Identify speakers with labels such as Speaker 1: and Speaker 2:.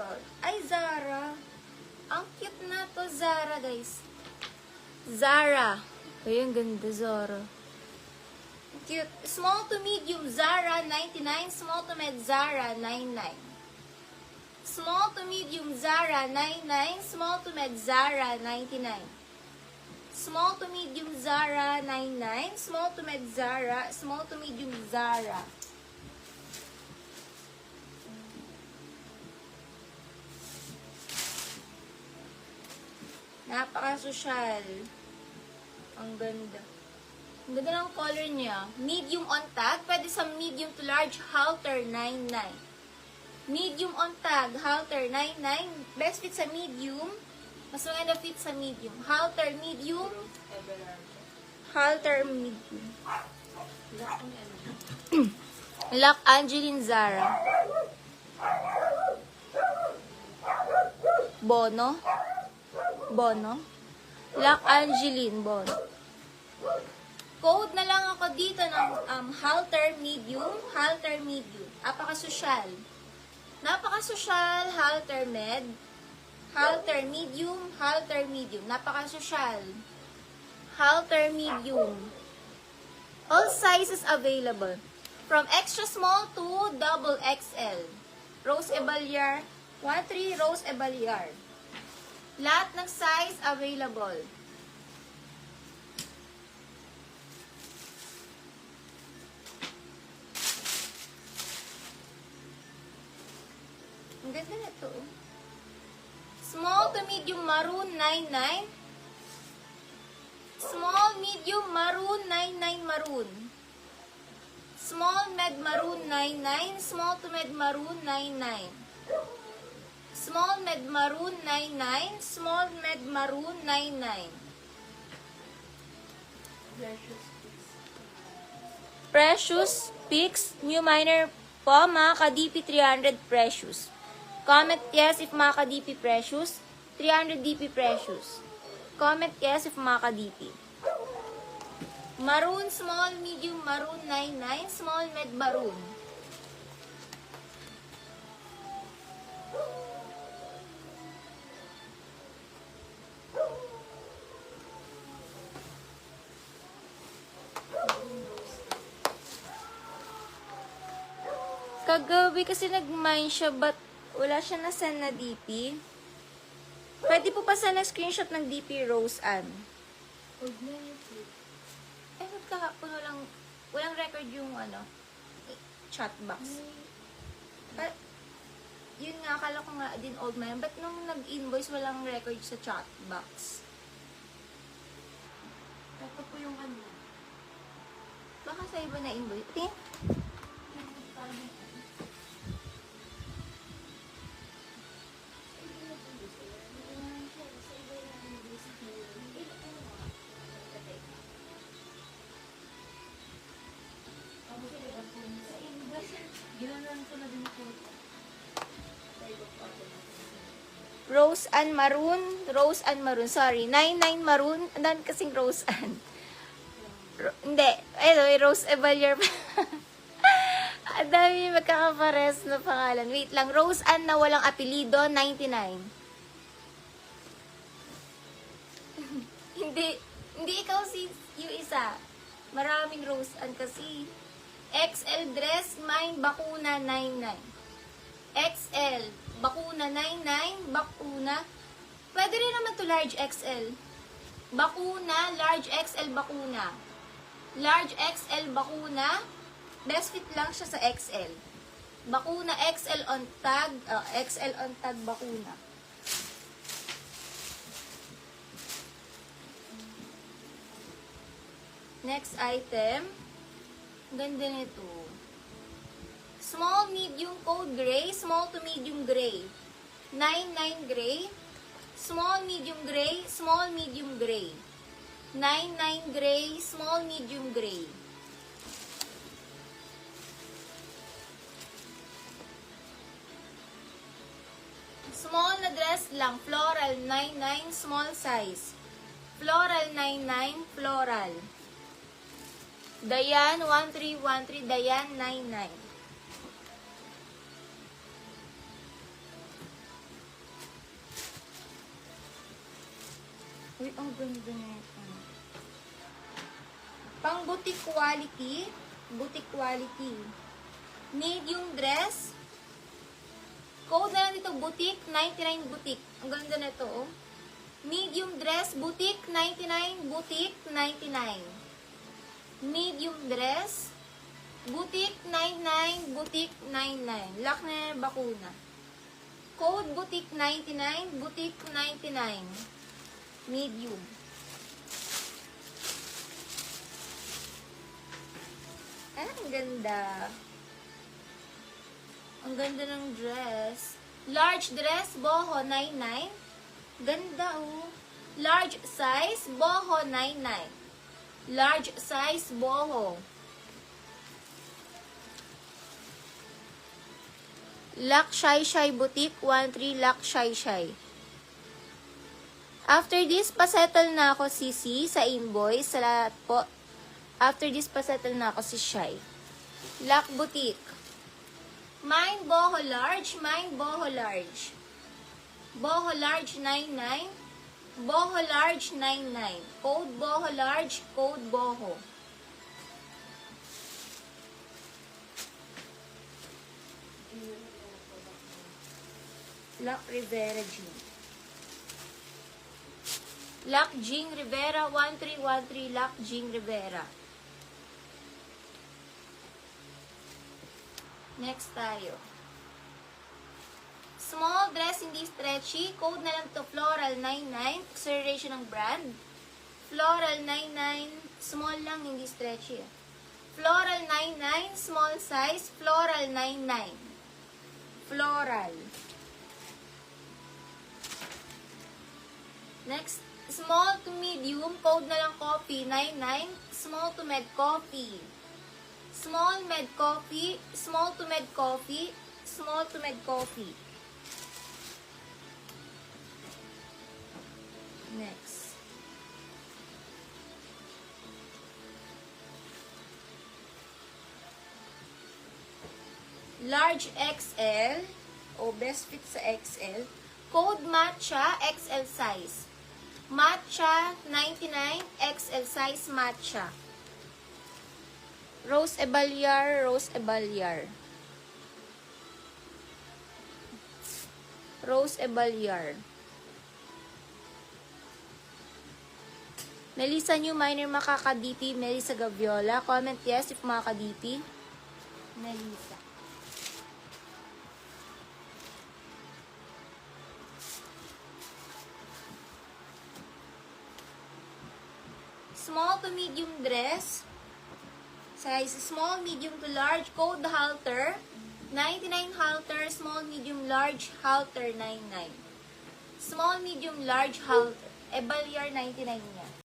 Speaker 1: to? Ay, Zara. Ang cute na to, Zara, guys. Zara. Ay, ang ganda, Zara. Cute. Small to medium, Zara, 99. Small to med, Zara, 99. Small to medium, Zara, 99. Small to med, Zara, 99. Small to medium, Zara, 99. Small to med, Zara. Small to medium, Zara. Napaka-sosyal. Ang ganda. Ang ganda ng color niya. Medium on tag. Pwede sa medium to large. Halter 99. Medium on tag. Halter 99. Best fit sa medium. Mas maganda fit sa medium. Halter medium. Halter medium. Lock Angeline Zara. Bono. Bono. Lock Angeline Bono. Code na lang ako dito ng halter medium. Halter medium. Napaka-sosyal. Napaka-sosyal. Halter med. Halter medium. Halter medium. Napaka-sosyal. Halter medium. All sizes available. From extra small to double XL. Rose Ebaliar. 1-3 Rose Ebaliar. Lahat ng size available. Ang ganda na ito. Small to medium maroon 99. Small medium maroon 99 maroon. Small med maroon 99. Small to med maroon 99. Small med maroon 99. Small med maroon 99. Precious Pix. New minor po, mga ka-DP 300 Precious. Comment yes if mga ka-DP Precious. 300 DP Precious. Comment yes if mga ka-DP. Maroon, small, medium, maroon 99. Small med maroon. Kagabi kasi nag-mine siya, but wala siya na-send na DP. Pwede po pa sa next screenshot ng DP Rose Ann. Eh, kahapon walang record yung chat box. But, yun nga, akala ko nga din old man. But nung nag-invoice, walang record sa chat box.
Speaker 2: Ito po yung ano.
Speaker 1: Baka sa iba na invoice. Tingin.
Speaker 2: Ginanon ko na din po.
Speaker 1: Rose Ann Maroon. Rose Ann Maroon. Sorry. 99 Maroon. Andan kasing Rose Ann. Hindi. Rose Evalier. Ang dami magkakapares na pangalan. Wait lang. Rose Ann na walang apelido. 99. Hindi ikaw yung isa. Maraming Rose Ann kasi. XL dress, mine, bakuna, 99. XL, bakuna, 99, bakuna. Pwede rin naman to large XL. Bakuna, large XL, bakuna. Large XL, bakuna. Best fit lang siya sa XL. Bakuna, XL on tag. XL on tag, bakuna. Next item. Ganda nito. Small, medium, cold gray. Small to medium gray. 99 gray. Small, medium gray. Small, medium gray. 99 gray. Small, medium gray. Small na dress lang. Floral, 99. Small size. Floral, 99. Floral. Dayan, 1313. Dayan, 99. Uy, ang ganda na ito. Pang boutique quality. Boutique quality. Medium dress. Code na lang dito, boutique, 99 boutique. Ang ganda na ito, oh. Medium dress, boutique, 99, boutique, 99. Medium dress, boutique, 99, boutique, 99. Lock na bakuna. Code, boutique, 99, boutique, 99. Medium. Ah, ang ganda. Ang ganda ng dress. Large dress, boho, 99. Ganda, oh. Large size, boho, 99. Large size, boho. Lak Shai Shai Boutique, 13 Lak Shai Shai. After this, pasettle na ako si sa invoice. Sa lahat po. After this, pasettle na ako si Shai. Lak Boutique. Mine boho large, mine boho large. Boho large 99. Boho large 99. Code boho large, code boho. Lac Rivera Jean. Lac Jean Rivera, 1313 Lac Jean Rivera. Next tayo. Small dress, hindi stretchy. Code na lang to Floral 99. Acceleration ng brand. Floral 99. Small lang, hindi stretchy. Floral 99. Small size. Floral 99. Floral. Next. Small to medium. Code na lang coffee 99. Small to med coffee. Small med coffee, small to med coffee, small to med coffee. Next. Large XL, o best fit sa XL. Code matcha, XL size. Matcha, 99, XL size matcha. Rose Ebalyar, Rose Ebalyar. Rose Ebalyar. Melissa New Minor makaka-DP, Melissa Gaviola. Comment yes if makaka-DP. Melissa. Small to medium dress. Size small, medium to large. Code halter. 99 halter. Small, medium, large. Halter 99. Small, medium, large halter. Ebalyar 99 yan.